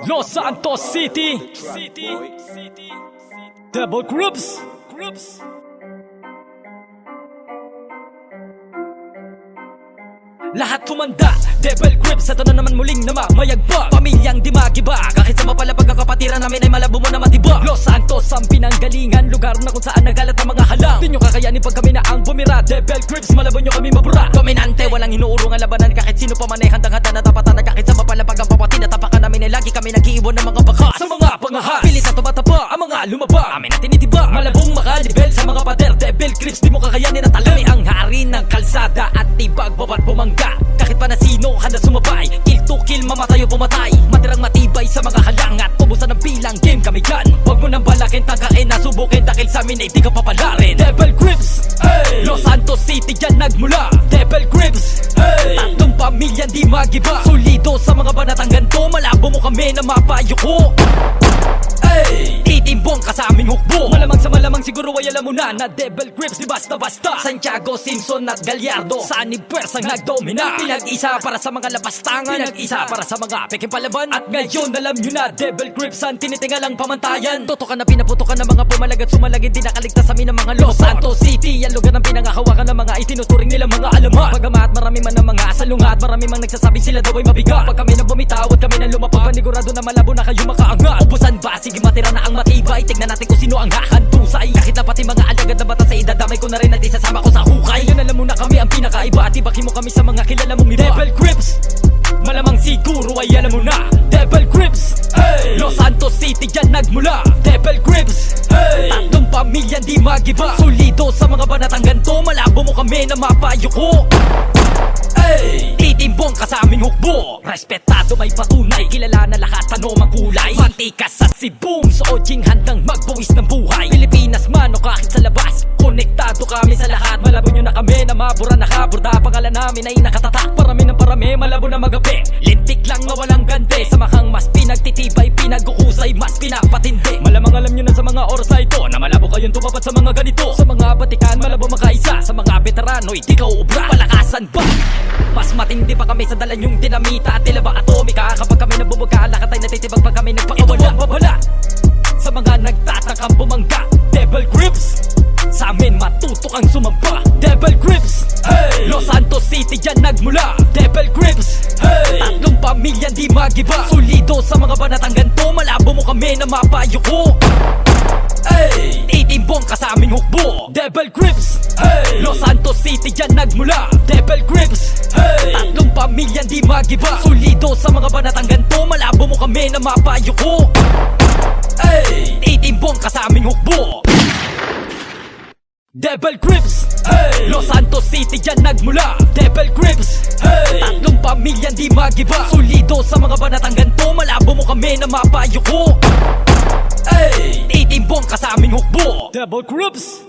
Los Santos City, Devil Groups. Lahat tumanda, Devil Grips. Ito na naman muling namamayagba, pamilyang di magiba. Kahit sa mapalapag ang kapatiran namin ay malabo mo na matiba. Los Santos ang pinanggalingan, lugar na kung saan nagalat ang mga halang. Di nyo kakayanin pag kami na ang bumira. Devil Grips, malabo nyo kami mabura. Dominante, walang inuurong ang labanan. Kahit sino pa man ay handang-handa na tapatan. Na kahit sa mapalapag ang papatin, natapakan namin ay lagi kami nag-iiwan ng mga bakas. Sa mga pangahas, pilit na tumataba ang mga lumaba. Amin na tinitiba, malabong makalibel sa mga pader. Devil Grips, di mo kakayanin na tala. Kami ang hari ng kalsada at tibag babat bumangga. Kahit pa na sino, handa sumabay. Kill to kill, mamatay o pumatay. Matirang matibay sa mga halang at ubusan ng bilang game kami dyan. Huwag mo nang balakin, tangkain, nasubukin. Dahil sa amin ay di ka papalarin. Devil Grips, hey! Los Santos City dyan nagmula. Devil Grips, hey! Tatlong pamilyang di magiba. Solido sa mga banatang ganto. Malabo mo kami na mapayuko. Hey! Titimbong ka sa aming hukbo. Malamang sa malamang siguro ay alam mo na Devil Grips di basta-basta. Santiago, Simpson at Gallardo sa anib pwersang nagdomina. Pinag-isa para sa mga labastangan, pinag-isa para sa mga peking palaban. At ngayon alam nyo na Devil Grips ang tinitingalang pamantayan. Totokan na pinaputokan ng mga pumalag at sumalagin. Di nakaligtas sa amin ng mga Los Santos City. Yan lugar ng pinangahawakan ng mga itinuturing nilang mga alamat. Pagamat marami man ng mga salungat, marami mang nagsasabi sila daw ay mabigat. Pag kami nang bumitaw at kami nang lumapag, panigurado na malabo na kayo makaangat. Ubusan ba? Sige matira na ang matibay. Tignan natin kung sino ang hahantusay. Kahit na pati mga alagad na bata sa idadamay ko na rin at isasama ko sa hukay. Ngayon alam mo na kami ang pinakaiba at ibakin mo kami sa mga kilala mong iba. Devil Grips, malamang siguro ay alam mo na. Devil Grips, hey! Los Santos City dyan nagmula. Devil Grips, hey! Tatlong pamilyang di magiba. Solido sa mga banatang ganto. Malabo mo kami na mapayuko. Hey! Titimbong ka sa aming hukbo. Respetado may patunay, kilala na lahat ano mang kulay. Mantikas at si Boom sa ojing handang magbuwis ng buhay. Pilipinas man o kahit sa labas, konektado kami sa lahat. Malabo nyo na kami na mabura nakaburda. Pangalan namin ay nakatatak, parami ng parami, malabo na magabi. Lintik lang na walang gante, samahang mas pinagtitibay, pinagukusay, mas pinapatindi. Malamang alam nyo na sa mga oras na ito na malabo kayong tumapat sa mga ganito. Sa mga batikan, malabo makaisa. Sa mga veterano, di ka uubra. Palakasan ba? Mas matindi pa kami sa dala nyong dinamita at tila ba atomika. Kapag kami nabubugala, katay natitibag pag kami nagpakawala. Babala sa mga nagtatakang bumangga. Devil Grips, sa amin matutok ang sumamba. Devil Grips, hey! Los Santos City dyan nagmula. Devil Grips, hey! Tatlong pamilyang di magiba. Solido sa mga banatang ganto. Malabo mo kami na mapayuko. Hey! Titimbong ka sa aming hukbo. Devil Grips, hey! Los Santos City dyan nagmula. Devil Grips, hey! Tatlong pamilyang di magiba. Solido sa mga banatang ganto. Malabo mo kami na mapayuko. Hey! Titimbong ka sa aming hukbo. Devil Grips, hey! Los Santos City dyan nagmula. Devil Grips, hey! Tatlong pamilyang di magiba. Solido sa mga banatang ganto. Malabo mo kami na mapayuko. Hey! Titimbong ka sa aming hukbo. Devil Grips.